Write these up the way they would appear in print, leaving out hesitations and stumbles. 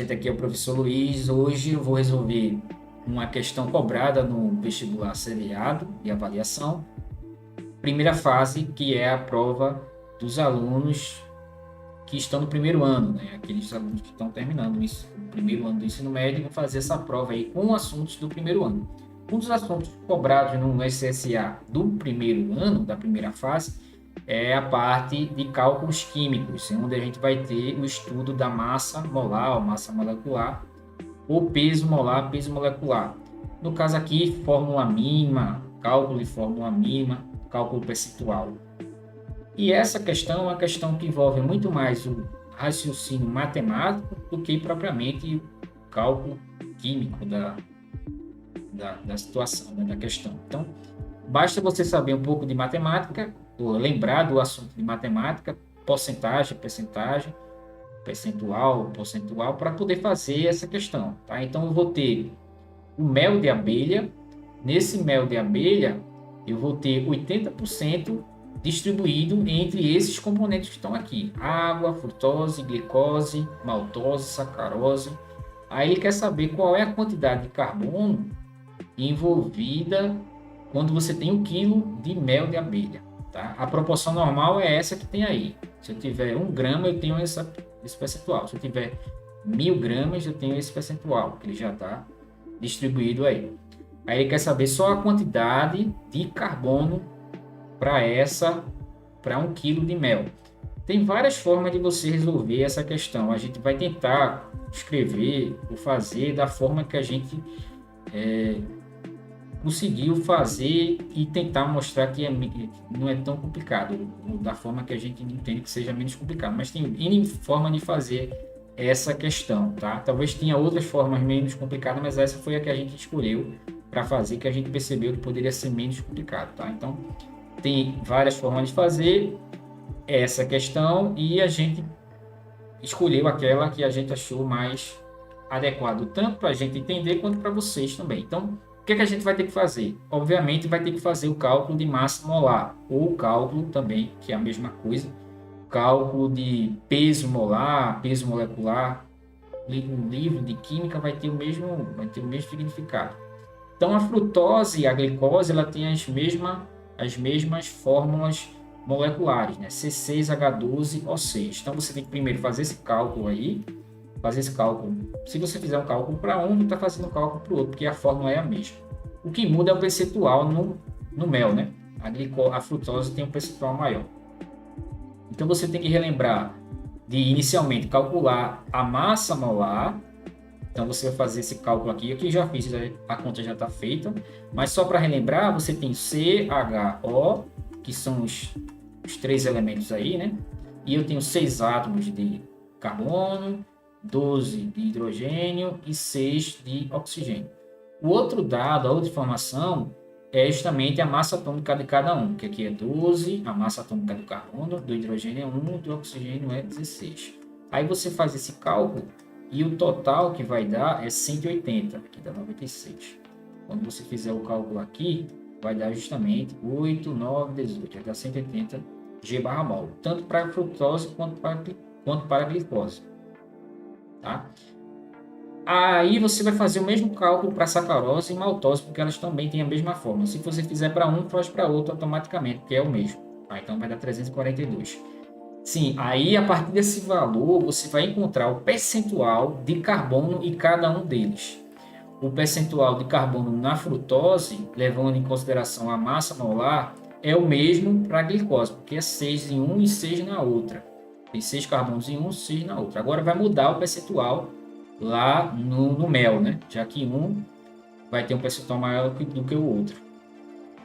gente aqui é o professor Luiz. Hoje eu vou resolver uma questão cobrada no vestibular seriado de avaliação. Primeira fase, que é a prova dos alunos que estão no primeiro ano, né? Aqueles alunos que estão terminando o primeiro ano do ensino médio vão fazer essa prova aí com assuntos do primeiro ano. Um dos assuntos cobrados no SSA do primeiro ano, da primeira fase, é a parte de cálculos químicos, onde a gente vai ter o estudo da massa molar ou massa molecular, ou peso molar, peso molecular. No caso aqui, fórmula mínima, cálculo de fórmula mínima, cálculo percentual. E essa questão é uma questão que envolve muito mais o raciocínio matemático do que propriamente o cálculo químico da situação, né, da questão. Então, basta você saber um pouco de matemática, ou lembrar do assunto de matemática, porcentagem, percentagem, percentual, para poder fazer essa questão. Tá? Então, eu vou ter o mel de abelha. Nesse mel de abelha, eu vou ter 80% distribuído entre esses componentes que estão aqui: água, frutose, glicose, maltose, sacarose. Aí ele quer saber qual é a quantidade de carbono envolvida quando você tem 1 quilo de mel de abelha. Tá? A proporção normal é essa que tem aí. Se eu tiver 1 grama, eu tenho esse percentual. Se eu tiver 1000 gramas, eu tenho esse percentual, que ele já está distribuído aí. Aí ele quer saber só a quantidade de carbono para 1 quilo de mel. Tem várias formas de você resolver essa questão. A gente vai tentar escrever ou fazer da forma que a gente conseguiu fazer e tentar mostrar que não é tão complicado, da forma que a gente entende que seja menos complicado. Mas tem N forma de fazer essa questão, tá? Talvez tenha outras formas menos complicadas, mas essa foi a que a gente escolheu para fazer, que a gente percebeu que poderia ser menos complicado, tá? Então, tem várias formas de fazer essa questão e a gente escolheu aquela que a gente achou mais adequado, tanto para a gente entender quanto para vocês também. Então, o que a gente vai ter que fazer? Obviamente, vai ter que fazer o cálculo de massa molar, ou o cálculo também, que é a mesma coisa, cálculo de peso molar, peso molecular. Um livro de química vai ter o mesmo significado. Então, a frutose e a glicose, ela tem as mesmas fórmulas moleculares, né? C6H12O6. Então, você tem que primeiro fazer esse cálculo aí, Se você fizer um cálculo para um, você está fazendo um cálculo para o outro, porque a fórmula é a mesma. O que muda é o percentual no mel, né? A frutose tem um percentual maior. Então, você tem que relembrar de, inicialmente, calcular a massa molar. Então, você vai fazer esse cálculo aqui. Aqui já fiz, a conta já está feita. Mas só para relembrar, você tem CHO, que são os 3 elementos aí, né? E eu tenho 6 átomos de carbono, 12 de hidrogênio e 6 de oxigênio. O outro dado, a outra informação, é justamente a massa atômica de cada um, que aqui é 12, a massa atômica do carbono, do hidrogênio é 1, do oxigênio é 16. Aí você faz esse cálculo e o total que vai dar é 180, aqui dá 96. Quando você fizer o cálculo aqui, vai dar justamente 8, 9, 18, vai dar 180 G/mol, tanto para a frutose quanto para a glicose. Tá? Aí você vai fazer o mesmo cálculo para sacarose e maltose, porque elas também têm a mesma forma. Se você fizer para um, faz para outro automaticamente, porque é o mesmo. Tá? Então vai dar 342. Sim, aí a partir desse valor você vai encontrar o percentual de carbono em cada um deles. O percentual de carbono na frutose, levando em consideração a massa molar, é o mesmo para a glicose, porque é 6 em um e 6 na outra. Tem 6 carbonos em um, 6 na outra. Agora vai mudar o percentual lá no mel, né? Já que um vai ter um percentual maior do que o outro.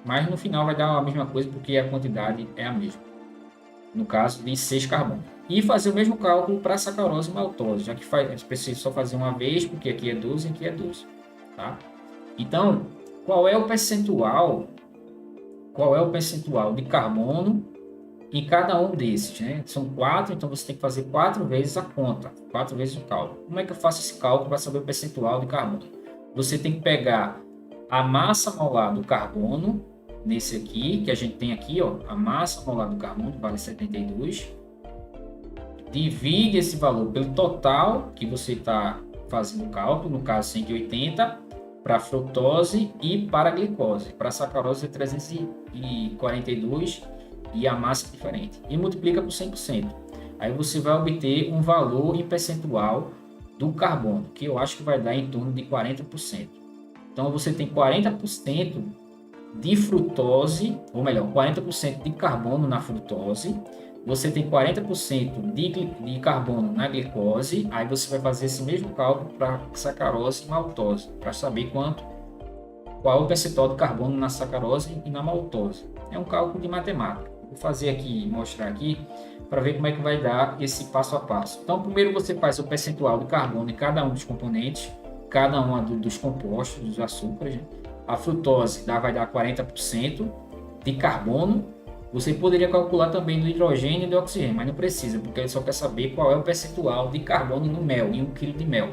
Mas no final vai dar a mesma coisa, porque a quantidade é a mesma. No caso de 6 carbonos. E fazer o mesmo cálculo para sacarose e maltose, já que a gente precisa só fazer uma vez, porque aqui é 12 e aqui é 12. Tá? Então, qual é o percentual de carbono em cada um desses, né? São 4, então você tem que fazer 4 vezes a conta, 4 vezes o cálculo. Como é que eu faço esse cálculo para saber o percentual de carbono? Você tem que pegar a massa molar do carbono, nesse aqui, que a gente tem aqui, ó, a massa molar do carbono vale 72, divide esse valor pelo total que você está fazendo o cálculo, no caso 180 para frutose e para glicose. Para sacarose é 342 e a massa é diferente. E multiplica por 100%. Aí você vai obter um valor em percentual do carbono, que eu acho que vai dar em torno de 40%. Então você tem 40% de frutose, ou melhor, 40% de carbono na frutose, você tem 40% de carbono na glicose, aí você vai fazer esse mesmo cálculo para sacarose e maltose, para saber qual é o percentual de carbono na sacarose e na maltose. É um cálculo de matemática. Vou fazer aqui, mostrar aqui, para ver como é que vai dar esse passo a passo. Então, primeiro você faz o percentual de carbono em cada um dos componentes, cada um dos compostos, dos açúcares, né? A frutose vai dar 40% de carbono. Você poderia calcular também do hidrogênio e do oxigênio, mas não precisa, porque ele só quer saber qual é o percentual de carbono no mel, em 1 kg de mel.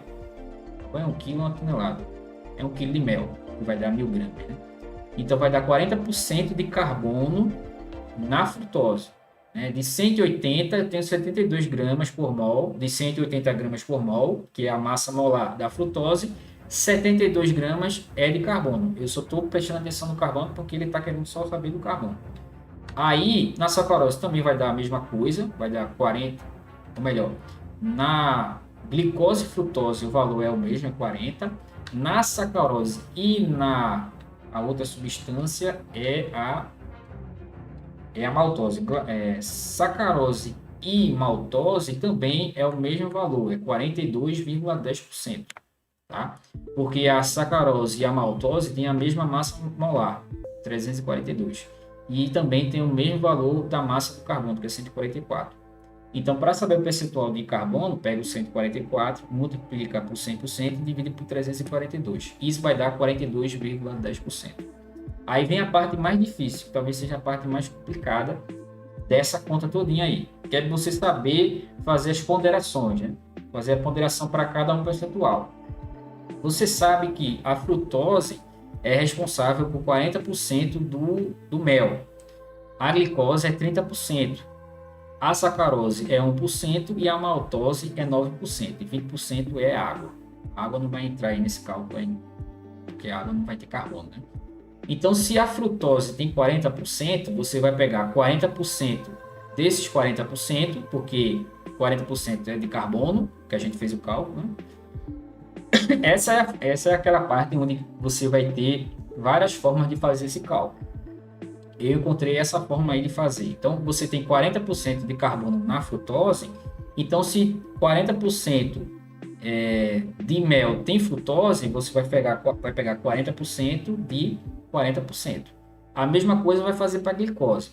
Qual é 1 kg ou 1 tonelada? É 1 kg de mel, que vai dar 1000 gramas. Né? Então vai dar 40% de carbono na frutose. Né? De 180 eu tenho 72 gramas por mol, de 180 gramas por mol, que é a massa molar da frutose, 72 gramas é de carbono. Eu só estou prestando atenção no carbono porque ele está querendo só saber do carbono. Aí, na sacarose também vai dar a mesma coisa, vai dar 40, ou melhor, na glicose e frutose o valor é o mesmo, é 40. Na sacarose e na outra substância é a maltose. Sacarose e maltose também é o mesmo valor, é 42,10%. Tá? Porque a sacarose e a maltose têm a mesma massa molar, 342. E também tem o mesmo valor da massa do carbono, que é 144. Então, para saber o percentual de carbono, pega o 144, multiplica por 100% e divide por 342. Isso vai dar 42,10%. Aí vem a parte mais difícil, que talvez seja a parte mais complicada dessa conta todinha aí, que é você saber fazer as ponderações, né? Fazer a ponderação para cada um percentual. Você sabe que a frutose é responsável por 40% do mel. A glicose é 30%. A sacarose é 1% e a maltose é 9%. E 20% é água. A água não vai entrar aí nesse cálculo aí, porque a água não vai ter carbono, né? Então, se a frutose tem 40%, você vai pegar 40% desses 40%, porque 40% é de carbono, que a gente fez o cálculo, né? Essa é aquela parte onde você vai ter várias formas de fazer esse cálculo. Eu encontrei essa forma aí de fazer. Então, você tem 40% de carbono na frutose. Então, se 40% de mel tem frutose, você vai pegar 40% de 40%. A mesma coisa vai fazer para a glicose.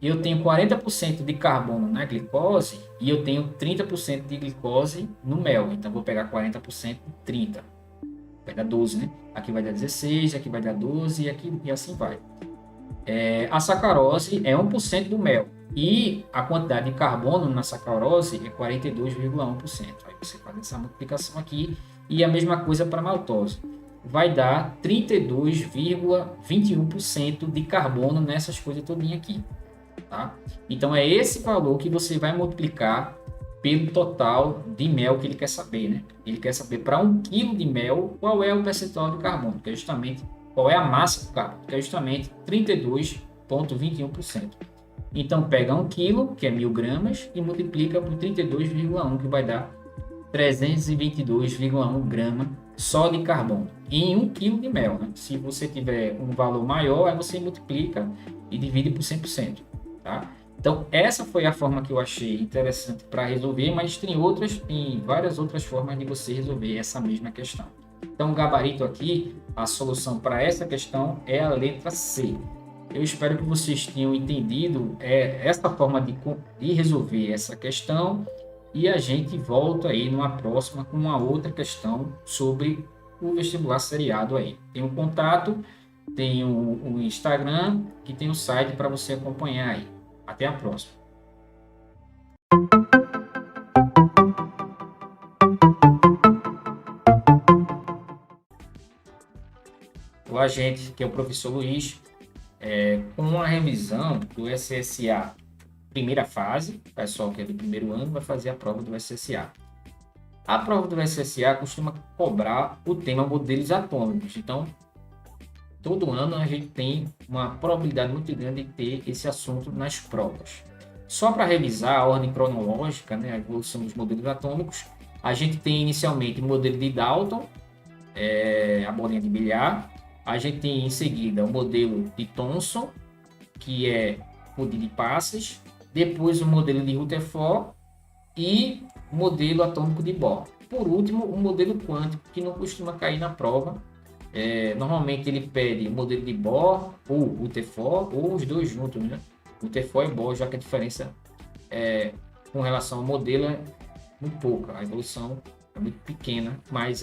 Eu tenho 40% de carbono na glicose e eu tenho 30% de glicose no mel. Então, vou pegar 40% de 30. Vai dar 12, né? Aqui vai dar 16, aqui vai dar 12 e assim vai. A sacarose é 1% do mel. E a quantidade de carbono na sacarose é 42,1%. Aí você faz essa multiplicação aqui. E a mesma coisa para a maltose. Vai dar 32,21% de carbono nessas coisas todinha aqui. Tá? Então é esse valor que você vai multiplicar pelo total de mel que ele quer saber, né? Ele quer saber para 1 kg de mel qual é o percentual de carbono, que é justamente qual é a massa do carbono, que é justamente 32,21%. Então pega 1 kg, que é 1000 gramas, e multiplica por 32,1, que vai dar 322,1 gramas só de carbono em 1 kg de mel, né? Se você tiver um valor maior, aí você multiplica e divide por 100%. Tá? Então, essa foi a forma que eu achei interessante para resolver, mas tem várias outras formas de você resolver essa mesma questão. Então, o gabarito aqui, a solução para essa questão é a letra C. Eu espero que vocês tenham entendido essa forma de resolver essa questão e a gente volta aí numa próxima com uma outra questão sobre o vestibular seriado aí. Tem um contato, tem o Instagram e tem o site para você acompanhar aí. Até a próxima. Olá, gente. Aqui é o professor Luiz. Com a revisão do SSA primeira fase, o pessoal que é do primeiro ano vai fazer a prova do SSA. A prova do SSA costuma cobrar o tema modelos atômicos. Então, todo ano a gente tem uma probabilidade muito grande de ter esse assunto nas provas. Só para revisar a ordem cronológica, né, a evolução dos modelos atômicos, a gente tem inicialmente o modelo de Dalton, a bolinha de bilhar. A gente tem em seguida o modelo de Thomson, que é o de passas. Depois o modelo de Rutherford e o modelo atômico de Bohr. Por último, o modelo quântico, que não costuma cair na prova. Normalmente ele pede o modelo de Bohr ou Rutherford, ou os dois juntos, né? Rutherford e Bohr, já que a diferença com relação ao modelo é muito pouca, a evolução é muito pequena, mas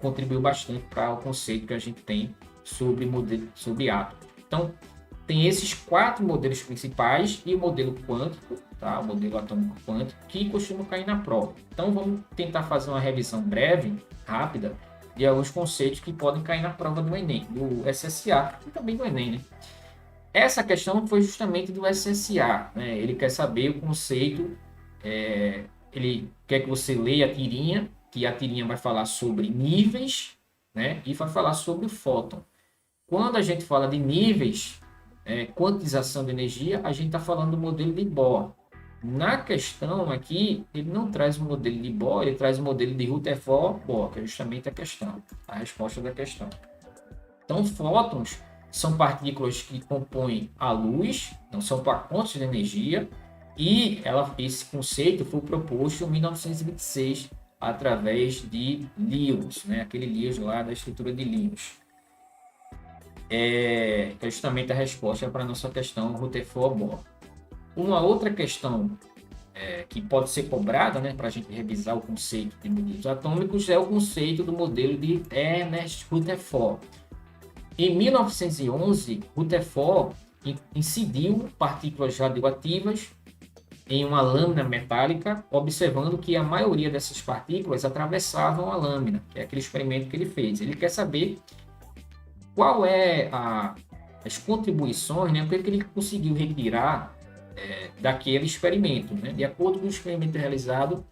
contribuiu bastante para o conceito que a gente tem sobre átomo. Então, tem esses 4 modelos principais e o modelo quântico, tá? O modelo atômico quântico, que costumam cair na prova. Então, vamos tentar fazer uma revisão breve, rápida, de alguns conceitos que podem cair na prova do Enem, do SSA e também do Enem, né? Essa questão foi justamente do SSA, né? Ele quer saber o conceito, ele quer que você leia a tirinha, que a tirinha vai falar sobre níveis, né? E vai falar sobre o fóton. Quando a gente fala de níveis, quantização de energia, a gente está falando do modelo de Bohr. Na questão aqui, ele não traz o modelo de Bohr, ele traz o modelo de Rutherford-Bohr, que é justamente a resposta da questão. Então, fótons são partículas que compõem a luz, não são pacotes de energia, e esse conceito foi proposto em 1926 através de Lewis, né? Aquele Lewis lá da estrutura de Lewis. É justamente a resposta para a nossa questão Rutherford-Bohr. Uma outra questão que pode ser cobrada, né, para a gente revisar o conceito de modelos atômicos, é o conceito do modelo de Ernest Rutherford. Em 1911, Rutherford incidiu partículas radioativas em uma lâmina metálica, observando que a maioria dessas partículas atravessavam a lâmina, que é aquele experimento que ele fez. Ele quer saber qual é as contribuições, né, o que ele conseguiu retirar daquele experimento, né? De acordo com o experimento realizado,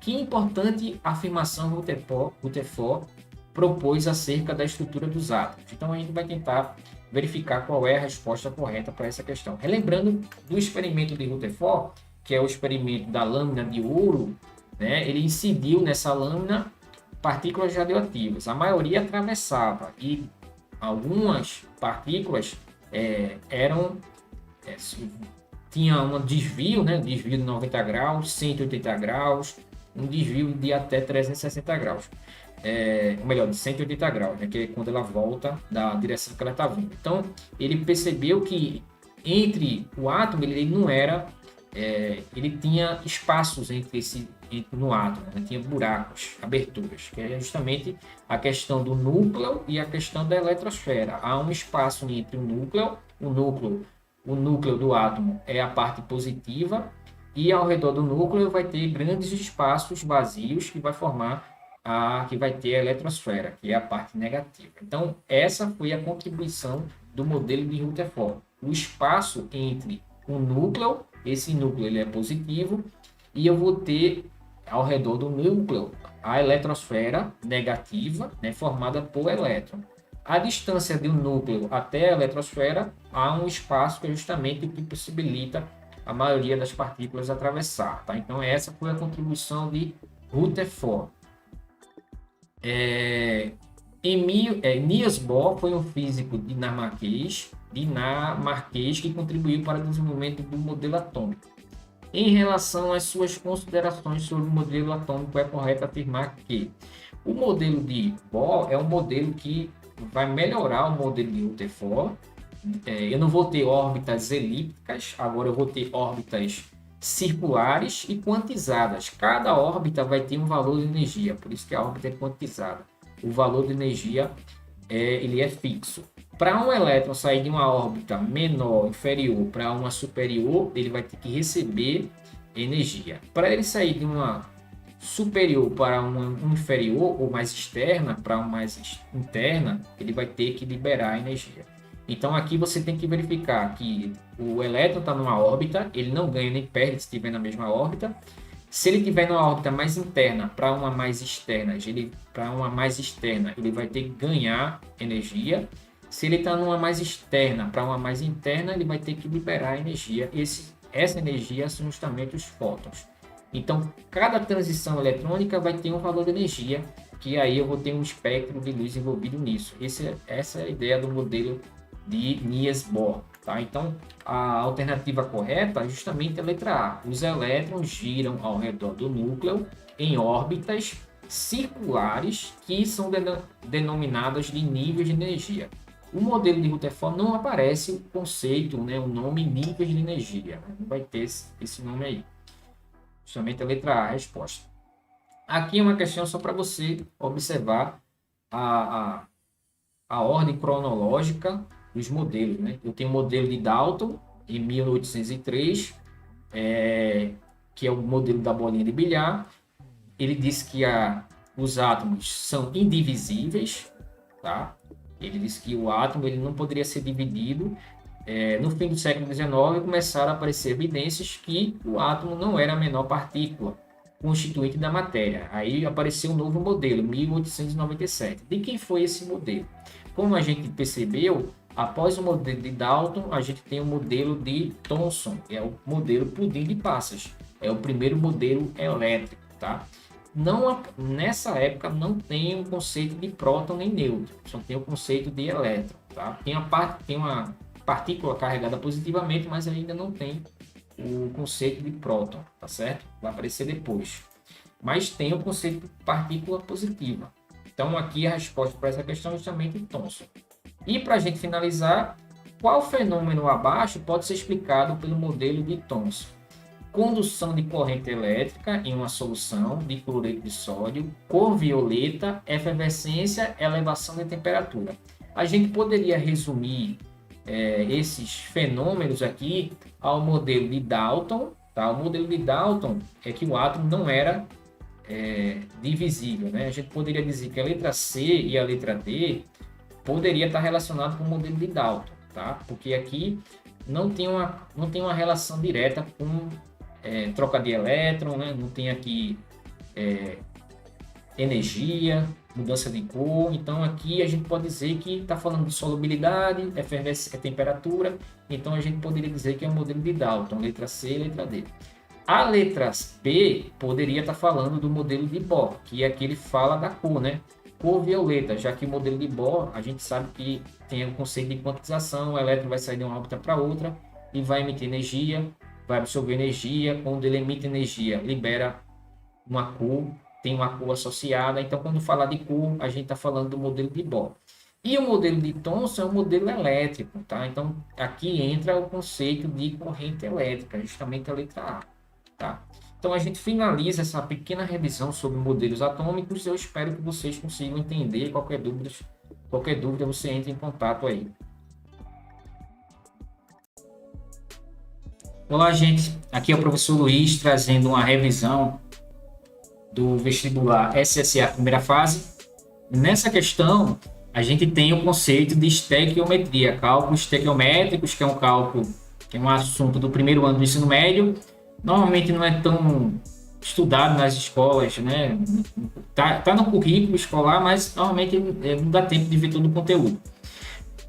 que importante afirmação Rutherford propôs acerca da estrutura dos átomos. Então a gente vai tentar verificar qual é a resposta correta para essa questão. Relembrando do experimento de Rutherford, que é o experimento da lâmina de ouro, né? Ele incidiu nessa lâmina partículas radioativas. A maioria atravessava e algumas partículas tinha um desvio, né? Desvio de 90 graus, 180 graus, um desvio de até 360 graus. Ou melhor, de 180 graus, né? Que é quando ela volta da direção que ela está vindo. Então, ele percebeu que entre o átomo, ele não era... ele tinha espaços no átomo, né? Tinha buracos, aberturas, que é justamente a questão do núcleo e a questão da eletrosfera. Há um espaço entre o núcleo do átomo é a parte positiva e ao redor do núcleo vai ter grandes espaços vazios que vai formar que vai ter a eletrosfera, que é a parte negativa. Então, essa foi a contribuição do modelo de Rutherford. O espaço entre o núcleo, esse núcleo ele é positivo, e eu vou ter ao redor do núcleo a eletrosfera negativa, né, formada por elétron. A distância do núcleo até a eletrosfera, há um espaço que é justamente o que possibilita a maioria das partículas atravessar. Tá? Então, essa foi a contribuição de Rutherford. Niels Bohr foi um físico dinamarquês que contribuiu para o desenvolvimento do modelo atômico. Em relação às suas considerações sobre o modelo atômico, é correto afirmar que o modelo de Bohr é um modelo que vai melhorar o modelo de Rutherford. Eu não vou ter órbitas elípticas, agora eu vou ter órbitas circulares e quantizadas. Cada órbita vai ter um valor de energia, por isso que a órbita é quantizada. O valor de energia ele é fixo. Para um elétron sair de uma órbita menor, inferior, para uma superior, ele vai ter que receber energia. Para ele sair de uma superior para uma inferior ou mais externa para uma mais interna, ele vai ter que liberar energia. Então aqui você tem que verificar que o elétron está numa órbita, ele não ganha nem perde se estiver na mesma órbita. Se ele tiver numa órbita mais interna para uma mais externa, ele vai ter que ganhar energia. Se ele está numa mais externa para uma mais interna, ele vai ter que liberar energia. Essa energia são justamente os fótons. Então, cada transição eletrônica vai ter um valor de energia, que aí eu vou ter um espectro de luz envolvido nisso. Essa é a ideia do modelo de Niels Bohr. Tá? Então, a alternativa correta é justamente a letra A. Os elétrons giram ao redor do núcleo em órbitas circulares que são denominadas de níveis de energia. O modelo de Rutherford não aparece o conceito, né, o nome níveis de energia. Não vai ter esse nome aí. Justamente a letra A, a resposta. Aqui é uma questão só para você observar a ordem cronológica dos modelos, né? Eu tenho o modelo de Dalton, em 1803, que é o modelo da bolinha de bilhar. Ele diz que os átomos são indivisíveis, tá? Ele diz que o átomo ele não poderia ser dividido. No fim do século XIX, começaram a aparecer evidências que o átomo não era a menor partícula constituinte da matéria. Aí apareceu um novo modelo, 1897. De quem foi esse modelo? Como a gente percebeu, após o modelo de Dalton, a gente tem o modelo de Thomson, que é o modelo pudim de passas. É o primeiro modelo elétrico, tá? Nessa época não tem o conceito de próton nem nêutron, só tem o conceito de elétron, tá? Tem uma partícula carregada positivamente, mas ainda não tem o conceito de próton, tá certo? Vai aparecer depois. Mas tem o conceito de partícula positiva. Então aqui a resposta para essa questão é justamente Thomson. E para a gente finalizar, qual fenômeno abaixo pode ser explicado pelo modelo de Thomson? Condução de corrente elétrica em uma solução de cloreto de sódio, cor violeta, efervescência, elevação de temperatura. A gente poderia resumir esses fenômenos aqui ao modelo de Dalton. Tá? O modelo de Dalton é que o átomo não era divisível, né? A gente poderia dizer que a letra C e a letra D poderia estar relacionado com o modelo de Dalton, tá? Porque aqui não tem uma relação direta com troca de elétron, né? Não tem aqui energia, mudança de cor. Então aqui a gente pode dizer que está falando de solubilidade, temperatura. Então a gente poderia dizer que é o modelo de Dalton, letra C e letra D. A letra B poderia estar falando do modelo de Bohr, que é aquele que fala da cor, né? Cor violeta, já que o modelo de Bohr, a gente sabe que tem o conceito de quantização, o elétron vai sair de uma órbita para outra e vai emitir energia, vai absorver energia. Quando ele emite energia, libera uma cor, tem uma cor associada. Então, quando falar de cor, a gente está falando do modelo de Bohr. E o modelo de Thomson é um modelo elétrico, tá? Então, aqui entra o conceito de corrente elétrica, justamente a letra A, tá? Então, a gente finaliza essa pequena revisão sobre modelos atômicos. Eu espero que vocês consigam entender. Qualquer dúvida você entre em contato aí. Olá, gente. Aqui é o professor Luiz trazendo uma revisão do vestibular SSA primeira fase. Nessa questão, a gente tem o conceito de estequiometria, cálculos estequiométricos, que é um cálculo, que é um assunto do primeiro ano do ensino médio. Normalmente não é tão estudado nas escolas, né? Tá no currículo escolar, mas normalmente não dá tempo de ver todo o conteúdo.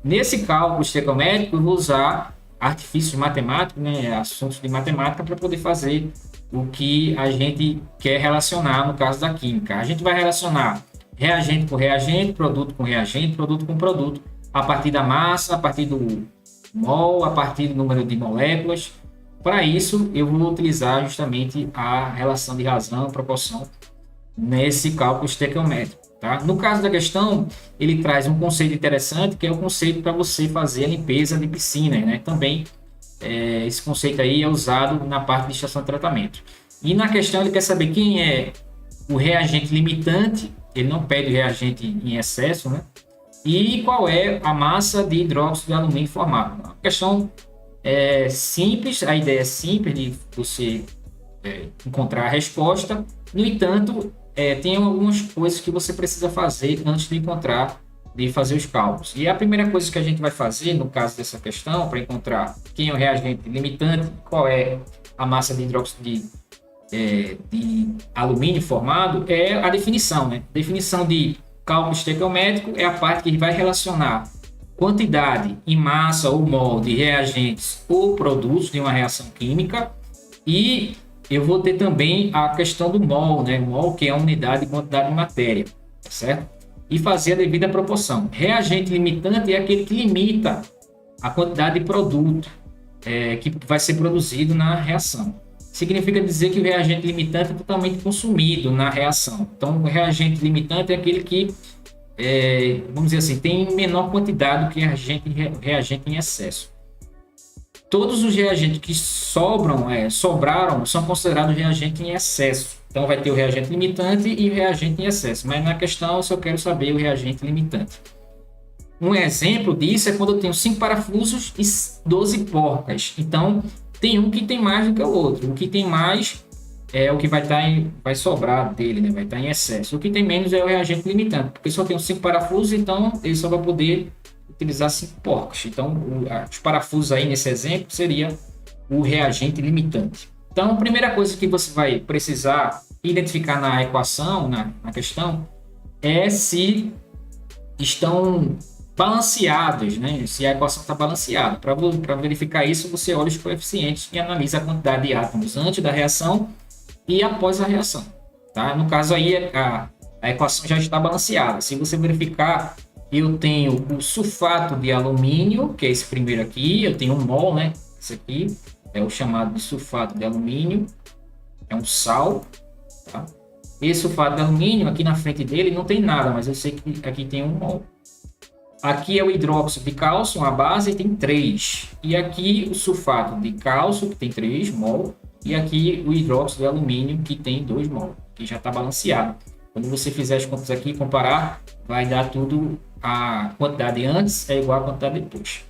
Nesse cálculo estequiométrico, eu vou usar artifícios matemáticos, né? Assuntos de matemática, para poder fazer o que a gente quer relacionar no caso da química. A gente vai relacionar reagente com reagente, produto com reagente, produto com produto, a partir da massa, a partir do mol, a partir do número de moléculas. Para isso, eu vou utilizar justamente a relação de razão, proporção, nesse cálculo estequiométrico. Tá? No caso da questão, ele traz um conceito interessante, que é o conceito para você fazer a limpeza de piscinas, né? Também, esse conceito aí é usado na parte de estação de tratamento. E na questão, ele quer saber quem é o reagente limitante, ele não pede reagente em excesso, né? E qual é a massa de hidróxido de alumínio formada. A questão simples, a ideia é simples de você encontrar a resposta. No entanto, tem algumas coisas que você precisa fazer antes de fazer os cálculos. E a primeira coisa que a gente vai fazer, no caso dessa questão, para encontrar quem é o reagente limitante, qual é a massa de hidróxido de de alumínio formado é a definição, né? Definição de cálculo estequiométrico é a parte que vai relacionar quantidade em massa ou mol de reagentes ou produtos de uma reação química, e eu vou ter também a questão do mol, né? O mol, que é a unidade de quantidade de matéria, tá certo? E fazer a devida proporção. Reagente limitante é aquele que limita a quantidade de produto que vai ser produzido na reação. Significa dizer que o reagente limitante é totalmente consumido na reação. Então, o reagente limitante é aquele que, vamos dizer assim, tem menor quantidade do que reagente em excesso. Todos os reagentes que sobraram, são considerados reagente em excesso. Então, vai ter o reagente limitante e o reagente em excesso. Mas na questão, eu só quero saber o reagente limitante. Um exemplo disso é quando eu tenho 5 parafusos e 12 porcas. Então, tem um que tem mais do que o outro. O que tem mais é o que vai sobrar dele, né? Vai estar em excesso. O que tem menos é o reagente limitante. Porque só tem 5 parafusos, então ele só vai poder utilizar 5 porcas. Então, os parafusos aí nesse exemplo seria o reagente limitante. Então, a primeira coisa que você vai precisar identificar na equação, na questão, é se estão balanceados, né? Se a equação está balanceada. Para verificar isso, você olha os coeficientes e analisa a quantidade de átomos antes da reação e após a reação. Tá? No caso aí, a equação já está balanceada. Se você verificar, eu tenho o sulfato de alumínio, que é esse primeiro aqui, eu tenho um mol, né? Esse aqui é o chamado de sulfato de alumínio, é um sal, tá? Esse sulfato de alumínio, aqui na frente dele não tem nada, mas eu sei que aqui tem um mol. Aqui é o hidróxido de cálcio, uma base, tem 3. E aqui o sulfato de cálcio, que tem 3 mol. E aqui o hidróxido de alumínio, que tem 2 mol, que já está balanceado. Quando você fizer as contas aqui e comparar, vai dar tudo, a quantidade antes é igual à quantidade depois.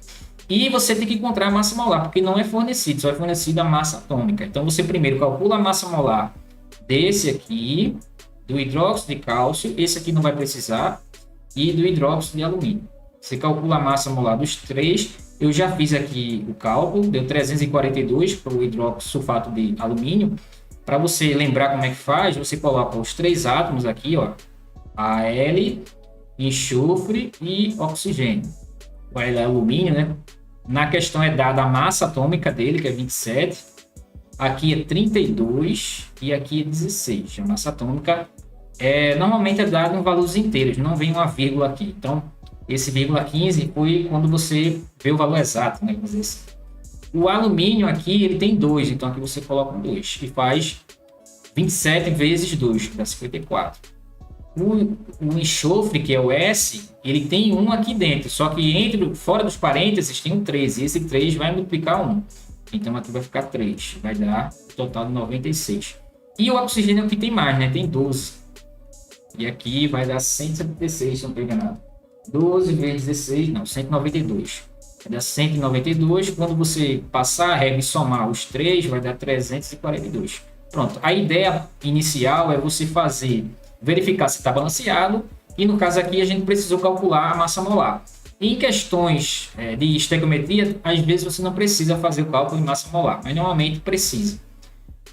E você tem que encontrar a massa molar, porque não é fornecido, só é fornecida a massa atômica. Então você primeiro calcula a massa molar desse aqui, do hidróxido de cálcio, esse aqui não vai precisar, e do hidróxido de alumínio. Você calcula a massa molar dos 3. Eu já fiz aqui o cálculo, deu 342 para o hidroxsulfato de alumínio. Para você lembrar como é que faz, você coloca os 3 átomos aqui, ó, Al, enxofre e oxigênio. O Al é alumínio, né? Na questão é dada a massa atômica dele, que é 27. Aqui é 32 e aqui é 16. A massa atômica normalmente é dada em valores inteiros, não vem uma vírgula aqui. Então, esse vírgula 15 foi quando você vê o valor exato, né? Vamos dizer assim. O alumínio aqui, ele tem 2, então aqui você coloca um 2 e faz 27 vezes 2, que dá 54. O enxofre, que é o S, ele tem 1 aqui dentro, só que fora dos parênteses tem um 3, e esse 3 vai multiplicar 1. Então aqui vai ficar 3, vai dar um total de 96. E o oxigênio aqui tem mais, né? Tem 12. E aqui vai dar 176, se não estou enganado. 12 vezes 16, não, 192. Vai dar 192. Quando você passar a régua e somar os 3, vai dar 342. Pronto. A ideia inicial é você verificar se está balanceado. E no caso aqui, a gente precisou calcular a massa molar. Em questões de estequiometria, às vezes você não precisa fazer o cálculo de massa molar, mas normalmente precisa.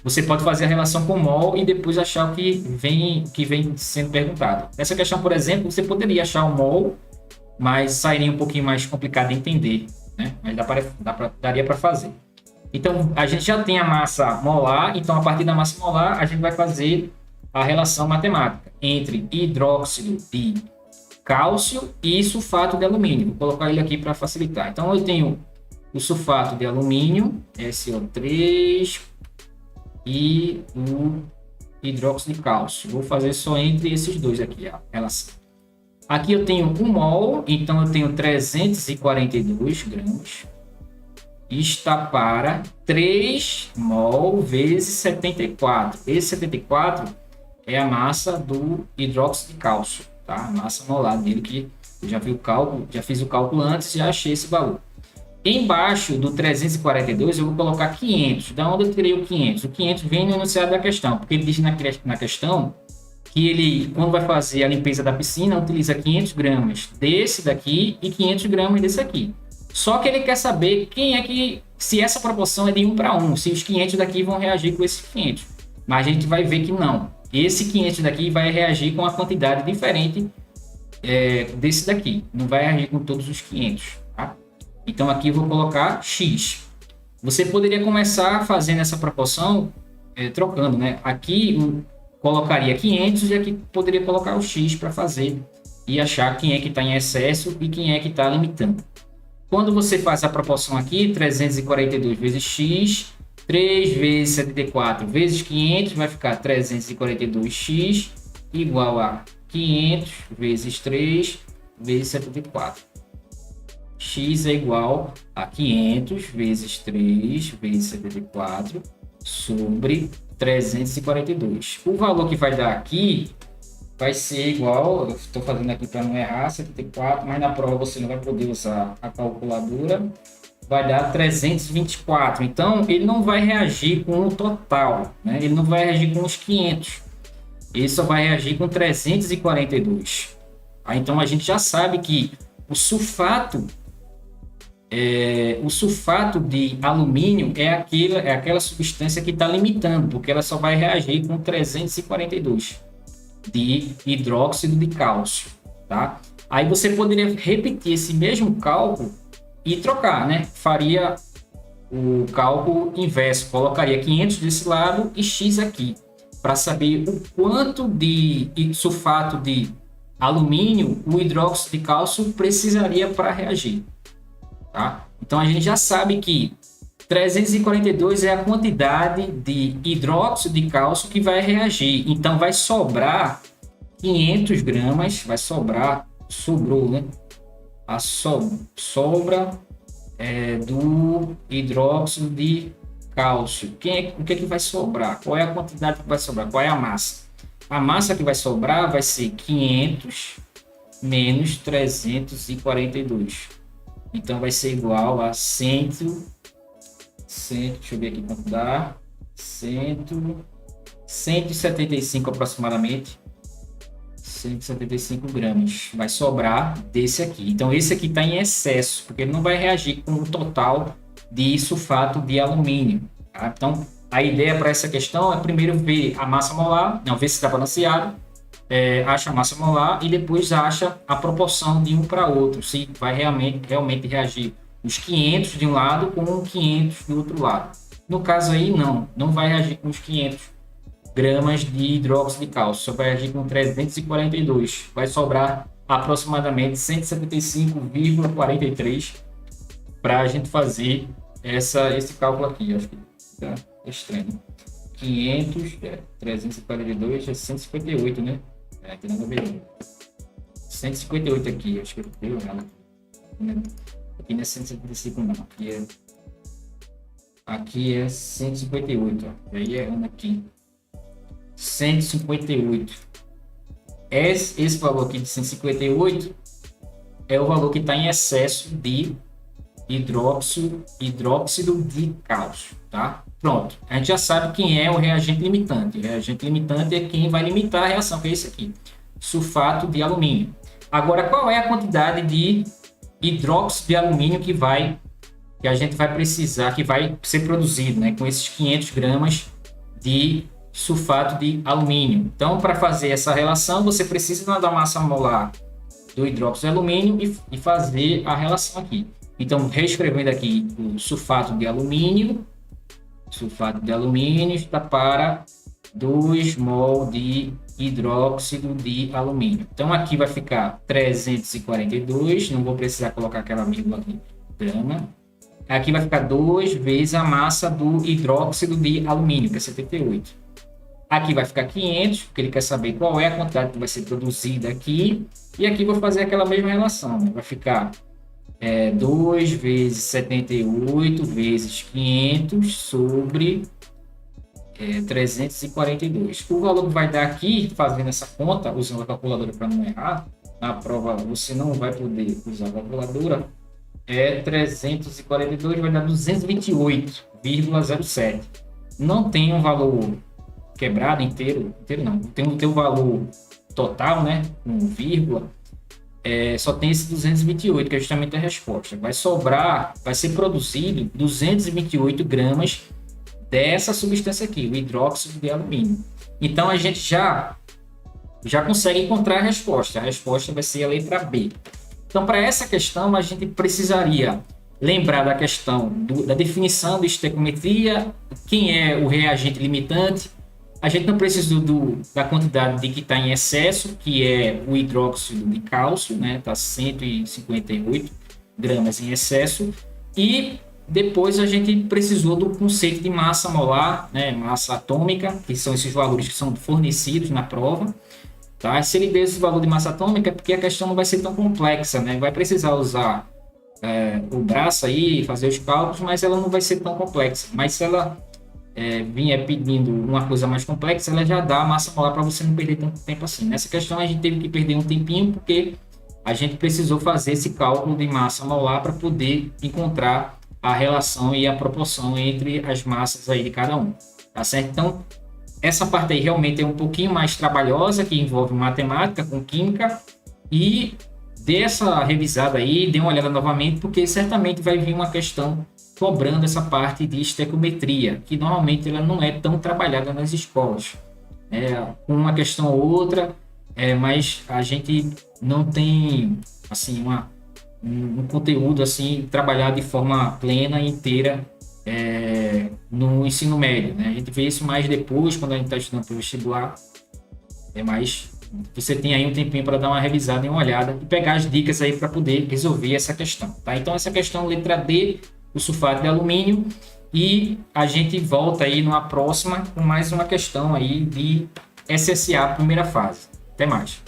Você pode fazer a relação com mol e depois achar o que vem sendo perguntado. Nessa questão, por exemplo, você poderia achar o mol, mas sairia um pouquinho mais complicado de entender, né? Mas daria para fazer. Então, a gente já tem a massa molar, então a partir da massa molar, a gente vai fazer a relação matemática entre hidróxido de cálcio e sulfato de alumínio. Vou colocar ele aqui para facilitar. Então, eu tenho o sulfato de alumínio, SO3, e o hidróxido de cálcio. Vou fazer só entre esses dois aqui a relação. Aqui eu tenho 1 mol, então eu tenho 342 gramas. Está para 3 mol vezes 74. Esse 74 é a massa do hidróxido de cálcio, tá? A massa molar dele, que eu já fiz o cálculo antes e já achei esse valor. Embaixo do 342 eu vou colocar 500. Da onde eu tirei o 500? O 500 vem no enunciado da questão, porque ele diz na questão que ele, quando vai fazer a limpeza da piscina, utiliza 500 gramas desse daqui e 500 gramas desse aqui. Só que ele quer saber se essa proporção é de 1 para 1, se os 500 daqui vão reagir com esses 500. Mas a gente vai ver que não. Esse 500 daqui vai reagir com uma quantidade diferente desse daqui. Não vai reagir com todos os 500. Tá? Então aqui eu vou colocar X. Você poderia começar fazendo essa proporção trocando, né? Aqui colocaria 500 e aqui poderia colocar o X para fazer e achar quem é que está em excesso e quem é que está limitando. Quando você faz a proporção aqui, 342 vezes X, 3 vezes 74 vezes 500, vai ficar 342x igual a 500 vezes 3 vezes 74. X é igual a 500 vezes 3 vezes 74 sobre 342. O valor que vai dar aqui vai ser igual, eu estou fazendo aqui para não errar, 74, mas na prova você não vai poder usar a calculadora, vai dar 324. Então, ele não vai reagir com o total, né? Ele não vai reagir com os 500, ele só vai reagir com 342. Então, a gente já sabe que o sulfato de alumínio é aquela substância que está limitando, porque ela só vai reagir com 342 de hidróxido de cálcio, tá? Aí você poderia repetir esse mesmo cálculo e trocar, né? Faria o cálculo inverso, colocaria 500 desse lado e X aqui, para saber o quanto de sulfato de alumínio o hidróxido de cálcio precisaria para reagir. Tá? Então a gente já sabe que 342 é a quantidade de hidróxido de cálcio que vai reagir. Então vai sobrar 500 gramas, sobrou, né? A sobra do hidróxido de cálcio. O que é que vai sobrar? Qual é a quantidade que vai sobrar? Qual é a massa? A massa que vai sobrar vai ser 500 menos 342. Então vai ser igual a 100, deixa eu ver aqui quanto dá, 175 aproximadamente, 175 gramas, vai sobrar desse aqui. Então esse aqui está em excesso, porque ele não vai reagir com o total de sulfato de alumínio. Tá? Então a ideia para essa questão é primeiro ver a massa molar, ver se está balanceado, acha a massa molar e depois acha a proporção de um para outro, se vai realmente reagir os 500 de um lado com 500 do outro lado. No caso aí, não vai reagir com os 500 gramas de hidróxido de cálcio, só vai reagir com 342. Vai sobrar aproximadamente 175,43 para a gente fazer esse cálculo aqui. Acho que tá estranho. 500, 342 é 158, né? Tem nada a ver. 158 aqui, acho que eu dei errado. Aqui não é 175 não, aqui é 158, ó. Aí errando aqui. 158. Esse valor aqui de 158 é o valor que está em excesso de hidróxido de cálcio, tá? Pronto, a gente já sabe quem é o reagente limitante. O reagente limitante é quem vai limitar a reação, que é esse aqui, sulfato de alumínio. Agora, qual é a quantidade de hidróxido de alumínio que a gente vai precisar, que vai ser produzido, né, com esses 500 gramas de sulfato de alumínio? Então, para fazer essa relação, você precisa da massa molar do hidróxido de alumínio e fazer a relação aqui. Então, reescrevendo aqui o sulfato de alumínio está para 2 mol de hidróxido de alumínio. Então, aqui vai ficar 342, não vou precisar colocar aquela vírgula aqui, grama. Aqui vai ficar 2 vezes a massa do hidróxido de alumínio, que é 78. Aqui vai ficar 500, porque ele quer saber qual é a quantidade que vai ser produzida aqui. E aqui vou fazer aquela mesma relação, né? Vai ficar 2 vezes 78 vezes 500 sobre 342. O valor que vai dar aqui, fazendo essa conta, usando a calculadora para não errar, na prova você não vai poder usar a calculadora, 342 vai dar 228,07. Não tem um valor quebrado inteiro não. Tem o valor total, né, com vírgula. Só tem esse 228, que é justamente a resposta. Vai ser produzido 228 gramas dessa substância aqui, o hidróxido de alumínio. Então a gente já consegue encontrar a resposta. A resposta vai ser a letra B. Então, para essa questão, a gente precisaria lembrar da questão da definição de estequiometria, quem é o reagente limitante. A gente não precisa da quantidade de que está em excesso, que é o hidróxido de cálcio, né? Está 158 gramas em excesso. E depois a gente precisou do conceito de massa molar, né? Massa atômica, que são esses valores que são fornecidos na prova. Tá? Se ele deu esse valor de massa atômica, é porque a questão não vai ser tão complexa, né? Vai precisar usar o braço aí, fazer os cálculos, mas ela não vai ser tão complexa. Mas se ela vinha pedindo uma coisa mais complexa, ela já dá a massa molar para você não perder tanto tempo assim. Nessa questão a gente teve que perder um tempinho, porque a gente precisou fazer esse cálculo de massa molar para poder encontrar a relação e a proporção entre as massas aí de cada um. Tá certo? Então, essa parte aí realmente é um pouquinho mais trabalhosa, que envolve matemática com química, e dê essa revisada aí, dê uma olhada novamente, porque certamente vai vir uma questão cobrando essa parte de estequiometria, que normalmente ela não é tão trabalhada nas escolas. Uma questão ou outra, mas a gente não tem assim um conteúdo assim trabalhado de forma plena e inteira no ensino médio, né? A gente vê isso mais depois, quando a gente está estudando para o vestibular. Mas você tem aí um tempinho para dar uma revisada e uma olhada e pegar as dicas aí para poder resolver essa questão, tá? Então, essa questão, letra D, o sulfato de alumínio, e a gente volta aí numa próxima com mais uma questão aí de SSA, primeira fase. Até mais.